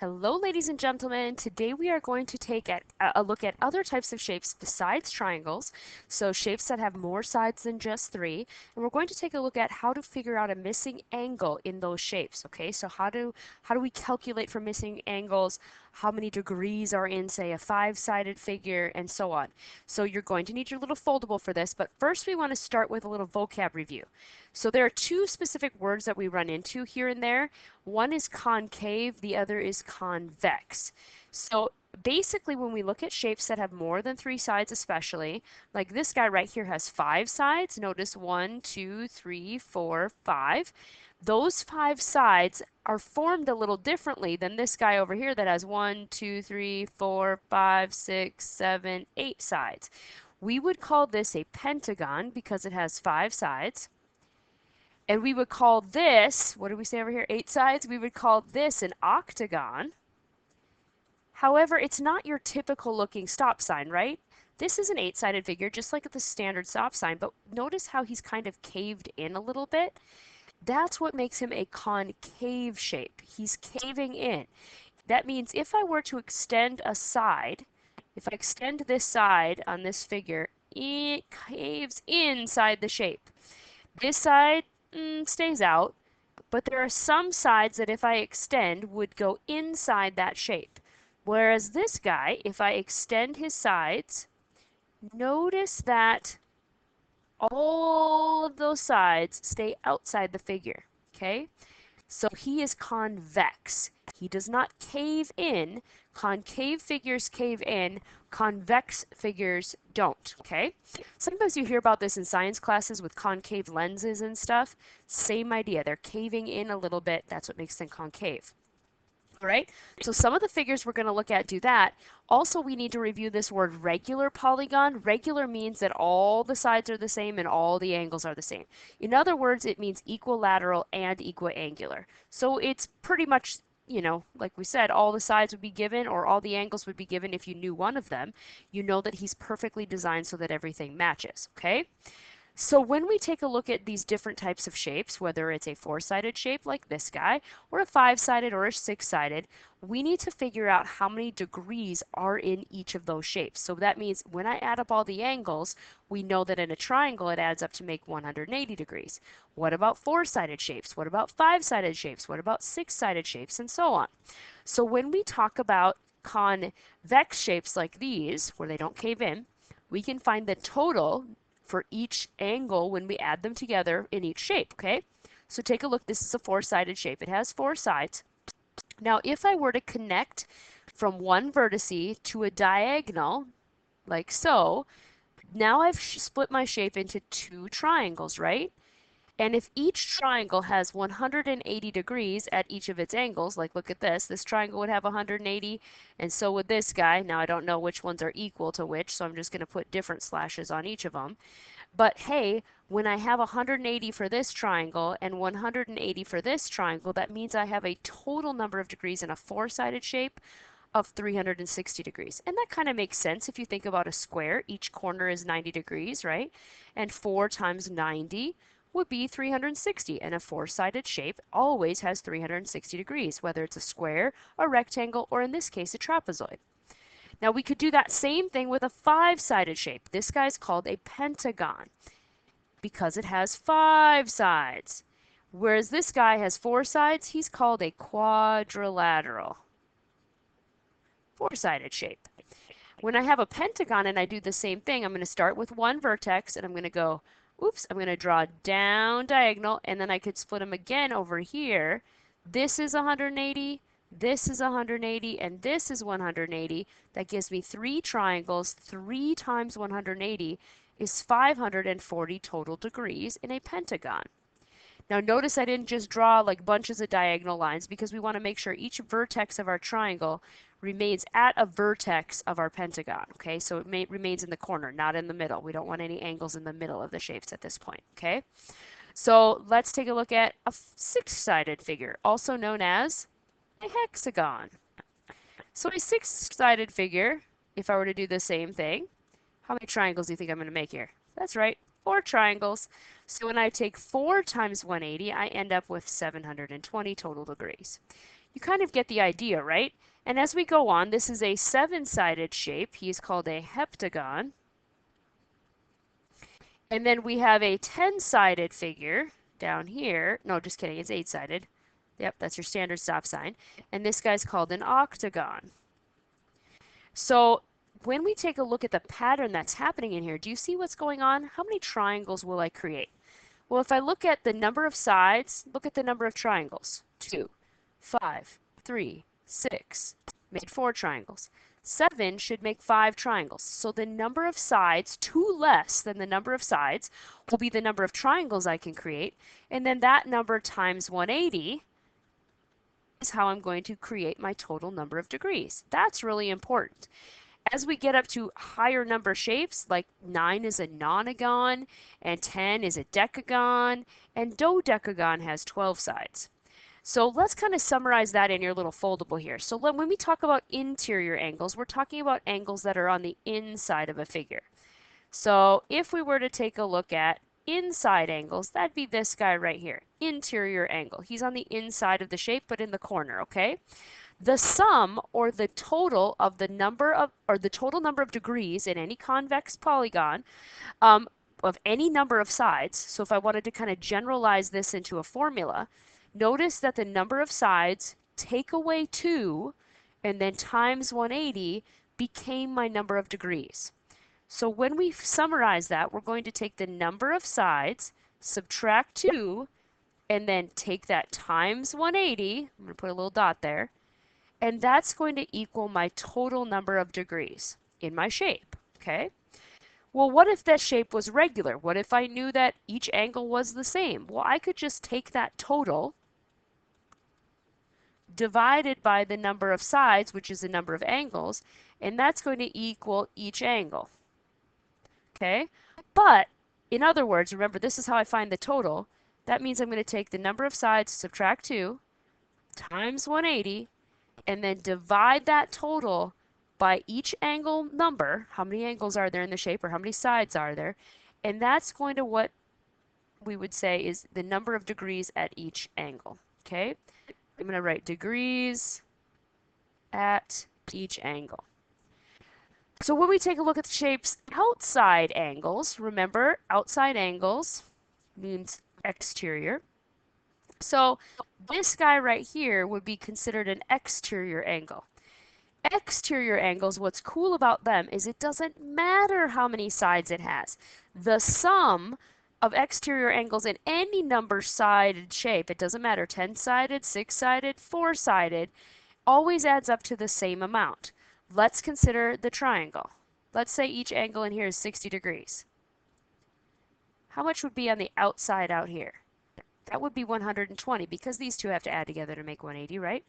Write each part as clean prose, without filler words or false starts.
Hello, ladies and gentlemen. Today we are going to take a look at other types of shapes besides triangles, so shapes that have more sides than just three, and we're going to take a look at how to figure out a missing angle in those shapes. Okay, so how do we calculate for missing angles? How many degrees are in, say, a five-sided figure, and so on. So you're going to need your little foldable for this, but first we want to start with a little vocab review. So there are two specific words that we run into here and there. One is concave, the other is convex. So basically when we look at shapes that have more than three sides especially, like this guy right here has five sides. Notice 1, 2, 3, 4, 5. Those five sides are formed a little differently than this guy over here that has 1, 2, 3, 4, 5, 6, 7, 8 sides. We would call this a pentagon because it has five sides. And we would call this, what do we say over here, 8 sides? We would call this an octagon. However, it's not your typical looking stop sign, right? This is an 8-sided figure, just like the standard stop sign, but notice how he's kind of caved in a little bit. That's what makes him a concave shape. He's caving in. That means if I were to extend a side, if I extend this side on this figure, it caves inside the shape. This side stays out, but there are some sides that if I extend would go inside that shape. Whereas this guy, if I extend his sides, notice that all of those sides stay outside the figure, okay? So he is convex. He does not cave in. Concave figures cave in. Convex figures don't, okay? Sometimes you hear about this in science classes with concave lenses and stuff. Same idea. They're caving in a little bit. That's what makes them concave. All right, so some of the figures we're going to look at do that. Also, we need to review this word regular polygon. Regular means that all the sides are the same and all the angles are the same. In other words, it means equilateral and equiangular. So it's pretty much, like we said, all the sides would be given or all the angles would be given if you knew one of them. You know that he's perfectly designed so that everything matches, okay? So when we take a look at these different types of shapes, whether it's a four-sided shape like this guy, or a five-sided or a six-sided, we need to figure out how many degrees are in each of those shapes. So that means when I add up all the angles, we know that in a triangle it adds up to make 180 degrees. What about four-sided shapes? What about five-sided shapes? What about six-sided shapes? And so on. So when we talk about convex shapes like these, where they don't cave in, we can find the total for each angle when we add them together in each shape, okay? So take a look. This is a four-sided shape. It has four sides. Now, if I were to connect from one vertice to a diagonal, like so, now I've split my shape into two triangles, right? And if each triangle has 180 degrees at each of its angles, like look at this triangle would have 180, and so would this guy. Now I don't know which ones are equal to which, so I'm just going to put different slashes on each of them. But hey, when I have 180 for this triangle and 180 for this triangle, that means I have a total number of degrees in a four-sided shape of 360 degrees. And that kind of makes sense if you think about a square. Each corner is 90 degrees, right? And 4 times 90 would be 360. And a four-sided shape always has 360 degrees, whether it's a square, a rectangle, or in this case, a trapezoid. Now we could do that same thing with a five-sided shape. This guy's called a pentagon because it has five sides. Whereas this guy has four sides, he's called a quadrilateral. Four-sided shape. When I have a pentagon and I do the same thing, I'm going to start with one vertex and I'm going to go, oops, I'm going to draw down diagonal, and then I could split them again over here. This is 180. This is 180, and this is 180. That gives me three triangles. 3 times 180 is 540 total degrees in a pentagon. Now notice I didn't just draw like bunches of diagonal lines because we want to make sure each vertex of our triangle remains at a vertex of our pentagon, okay? So it remains in the corner, not in the middle. We don't want any angles in the middle of the shapes at this point, okay? So let's take a look at a six-sided figure, also known as a hexagon. So a six-sided figure, if I were to do the same thing, how many triangles do you think I'm going to make here? That's right, 4 triangles. So when I take 4 times 180, I end up with 720 total degrees. You kind of get the idea, right? And as we go on, this is a 7-sided shape. He's called a heptagon. And then we have a 10-sided figure down here. No, just kidding. It's 8-sided. Yep, that's your standard stop sign. And this guy's called an octagon. So when we take a look at the pattern that's happening in here, do you see what's going on? How many triangles will I create? Well, if I look at the number of sides, look at the number of triangles. 2, 5, 3, 6. Made 4 triangles. 7 should make 5 triangles. So the number of sides, 2 less than the number of sides, will be the number of triangles I can create. And then that number times 180 is how I'm going to create my total number of degrees. That's really important. As we get up to higher number shapes, like 9 is a nonagon, and 10 is a decagon, and dodecagon has 12 sides. So let's kind of summarize that in your little foldable here. So when we talk about interior angles, we're talking about angles that are on the inside of a figure. So if we were to take a look at inside angles, that'd be this guy right here, interior angle. He's on the inside of the shape, but in the corner, okay? The sum or the total of the number of, or the total number of degrees in any convex polygon of any number of sides. So if I wanted to kind of generalize this into a formula, notice that the number of sides take away 2 and then times 180 became my number of degrees. So when we summarize that, we're going to take the number of sides, subtract 2, and then take that times 180. I'm going to put a little dot there. And that's going to equal my total number of degrees in my shape, okay? Well, what if that shape was regular? What if I knew that each angle was the same? Well, I could just take that total divided by the number of sides, which is the number of angles, and that's going to equal each angle, okay? But, in other words, remember, this is how I find the total. That means I'm going to take the number of sides, subtract 2, times 180, and then divide that total by each angle number. How many angles are there in the shape, or how many sides are there? And that's going to what we would say is the number of degrees at each angle. Okay? I'm going to write degrees at each angle. So when we take a look at the shape's outside angles, remember, outside angles means exterior. So this guy right here would be considered an exterior angle. Exterior angles, what's cool about them is it doesn't matter how many sides it has. The sum of exterior angles in any number-sided shape, it doesn't matter, 10-sided, 6-sided, 4-sided, always adds up to the same amount. Let's consider the triangle. Let's say each angle in here is 60 degrees. How much would be on the outside out here? That would be 120 because these two have to add together to make 180, right?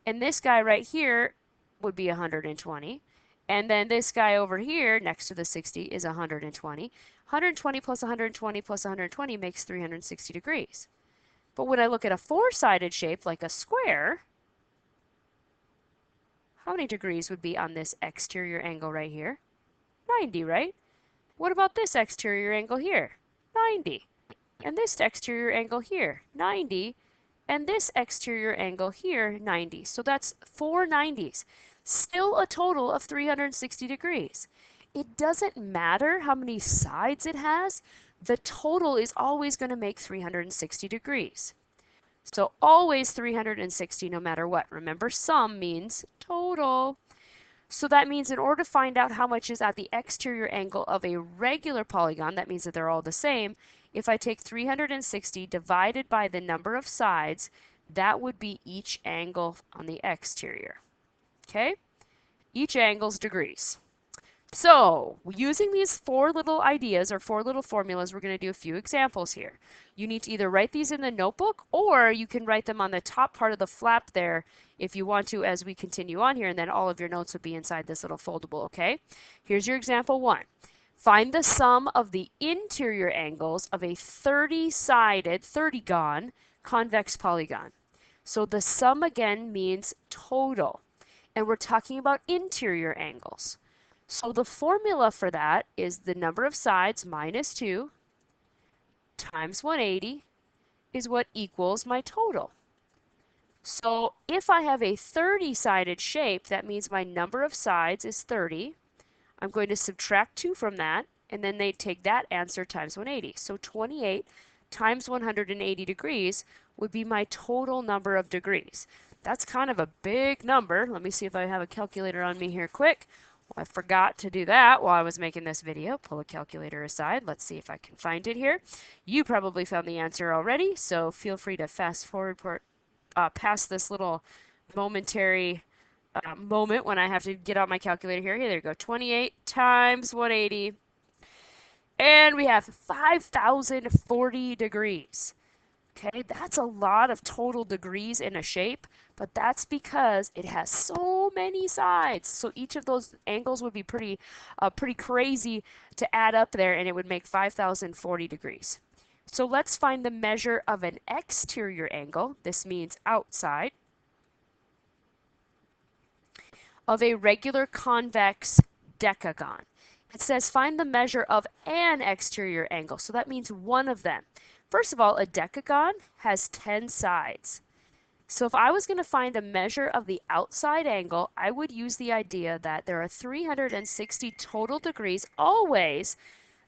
And this guy right here would be 120. And then this guy over here next to the 60 is 120. 120 plus 120 plus 120 makes 360 degrees. But when I look at a 4-sided shape like a square, how many degrees would be on this exterior angle right here? 90, right? What about this exterior angle here? 90. And this exterior angle here, 90. And this exterior angle here, 90. So that's 4 90s. Still a total of 360 degrees. It doesn't matter how many sides it has. The total is always going to make 360 degrees. So always 360 no matter what. Remember, sum means total. So that means in order to find out how much is at the exterior angle of a regular polygon, that means that they're all the same. If I take 360 divided by the number of sides, that would be each angle on the exterior. Okay? Each angle's degrees. So, using these 4 little ideas or 4 little formulas, we're going to do a few examples here. You need to either write these in the notebook or you can write them on the top part of the flap there if you want to as we continue on here, and then all of your notes would be inside this little foldable, okay? Here's your example 1. Find the sum of the interior angles of a 30-sided, 30gon, convex polygon. So the sum again means total, and we're talking about interior angles. So the formula for that is the number of sides minus 2 times 180 is what equals my total. So if I have a 30-sided shape, that means my number of sides is 30. I'm going to subtract 2 from that, and then they take that answer times 180. So 28 times 180 degrees would be my total number of degrees. That's kind of a big number. Let me see if I have a calculator on me here quick. Well, I forgot to do that while I was making this video. Pull a calculator aside. Let's see if I can find it here. You probably found the answer already, so feel free to fast forward past this little momentary moment when I have to get out my calculator here. Here, there you go. 28 times 180. And we have 5,040 degrees. Okay, that's a lot of total degrees in a shape, but that's because it has so many sides. So each of those angles would be pretty crazy to add up there, and it would make 5,040 degrees. So let's find the measure of an exterior angle. This means outside of a regular convex decagon. It says find the measure of an exterior angle, so that means one of them. First of all, a decagon has 10 sides. So if I was going to find a measure of the outside angle, I would use the idea that there are 360 total degrees always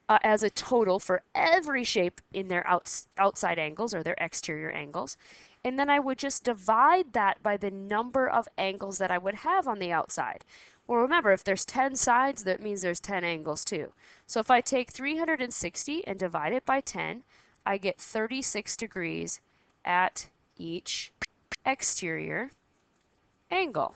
as a total for every shape in their outside angles or their exterior angles. And then I would just divide that by the number of angles that I would have on the outside. Well, remember, if there's 10 sides, that means there's 10 angles too. So if I take 360 and divide it by 10, I get 36 degrees at each exterior angle.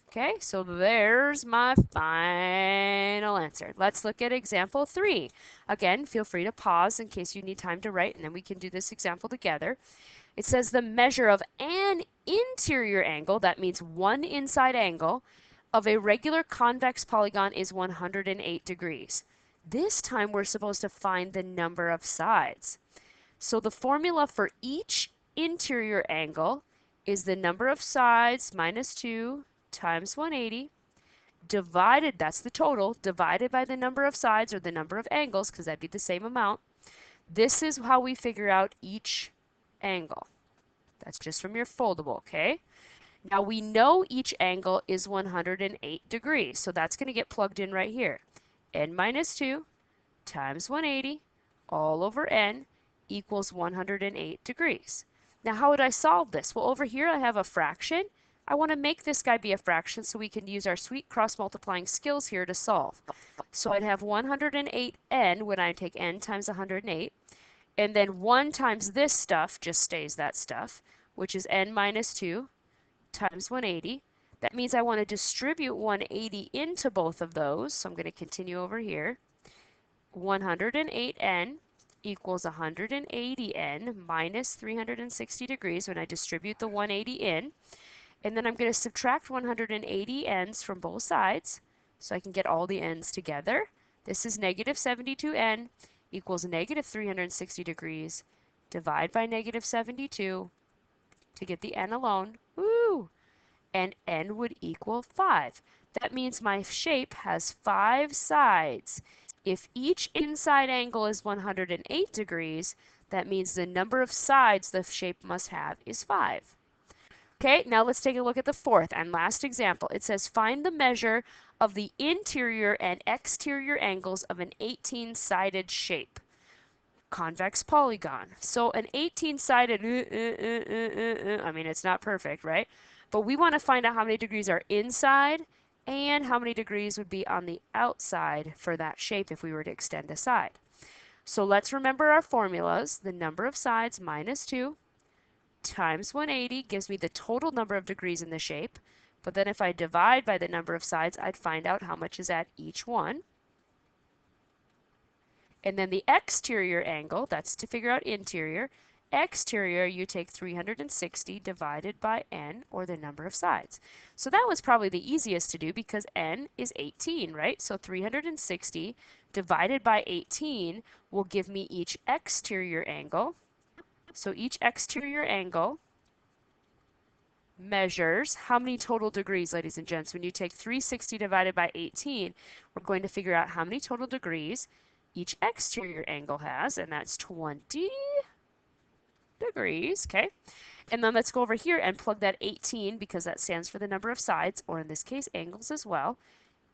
Okay, so there's my final answer. Let's look at example 3. Again, feel free to pause in case you need time to write, and then we can do this example together. It says the measure of an interior angle, that means one inside angle, of a regular convex polygon is 108 degrees. This time we're supposed to find the number of sides. So the formula for each interior angle is the number of sides minus 2 times 180 divided, that's the total, divided by the number of sides or the number of angles, because that'd be the same amount. This is how we figure out each angle. That's just from your foldable, okay? Now we know each angle is 108 degrees, so that's going to get plugged in right here. N minus 2 times 180 all over n equals 108 degrees. Now how would I solve this? Well, over here I have a fraction. I want to make this guy be a fraction so we can use our sweet cross-multiplying skills here to solve. So I'd have 108n when I take n times 108, and then 1 times this stuff just stays that stuff, which is n minus 2 times 180. That means I want to distribute 180 into both of those, so I'm going to continue over here. 108n equals 180n minus 360 degrees when I distribute the 180 in. And then I'm going to subtract 180 n's from both sides so I can get all the n's together. This is negative 72n equals negative 360 degrees. Divide by negative 72 to get the n alone. Woo! And n would equal 5. That means my shape has 5 sides. If each inside angle is 108 degrees, that means the number of sides the shape must have is 5. Okay, now let's take a look at the fourth and last example. It says find the measure of the interior and exterior angles of an 18-sided shape. Convex polygon. So an 18-sided, I mean, it's not perfect, right? But we want to find out how many degrees are inside and how many degrees would be on the outside for that shape if we were to extend the side. So let's remember our formulas. The number of sides minus 2 times 180 gives me the total number of degrees in the shape. But then if I divide by the number of sides, I'd find out how much is at each one. And then the exterior angle, that's to figure out interior. Exterior, you take 360 divided by n, or the number of sides. So that was probably the easiest to do because n is 18, right? So 360 divided by 18 will give me each exterior angle. So each exterior angle measures how many total degrees, ladies and gents. When you take 360 divided by 18, we're going to figure out how many total degrees each exterior angle has, and that's 20. degrees, okay? And then let's go over here and plug that 18 because that stands for the number of sides, or in this case, angles as well.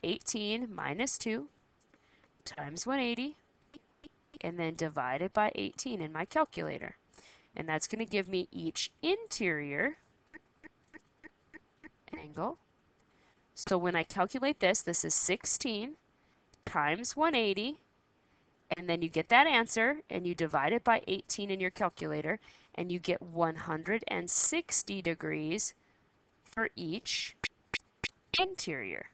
18 minus 2 times 180, and then divided by 18 in my calculator. And that's going to give me each interior angle. So when I calculate this, this is 16 times 180, and then you get that answer, and you divide it by 18 in your calculator, and you get 160 degrees for each interior.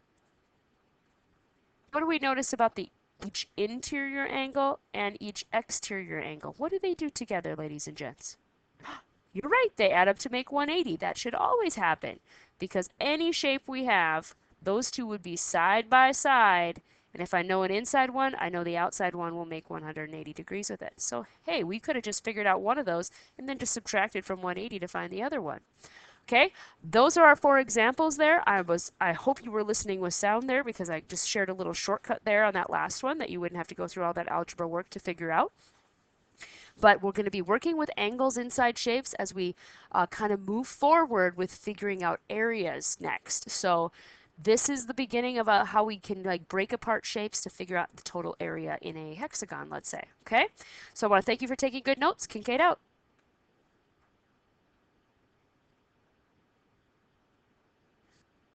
What do we notice about each interior angle and each exterior angle? What do they do together, ladies and gents? You're right, they add up to make 180. That should always happen because any shape we have, those two would be side by side. And if I know an inside one, I know the outside one will make 180 degrees with it. So, hey, we could have just figured out one of those and then just subtracted from 180 to find the other one. Okay, those are our 4 examples there. I hope you were listening with sound there because I just shared a little shortcut there on that last one that you wouldn't have to go through all that algebra work to figure out. But we're going to be working with angles inside shapes as we kind of move forward with figuring out areas next. So this is the beginning of how we can like break apart shapes to figure out the total area in a hexagon, let's say. Okay, so I want to thank you for taking good notes. Kincaid out.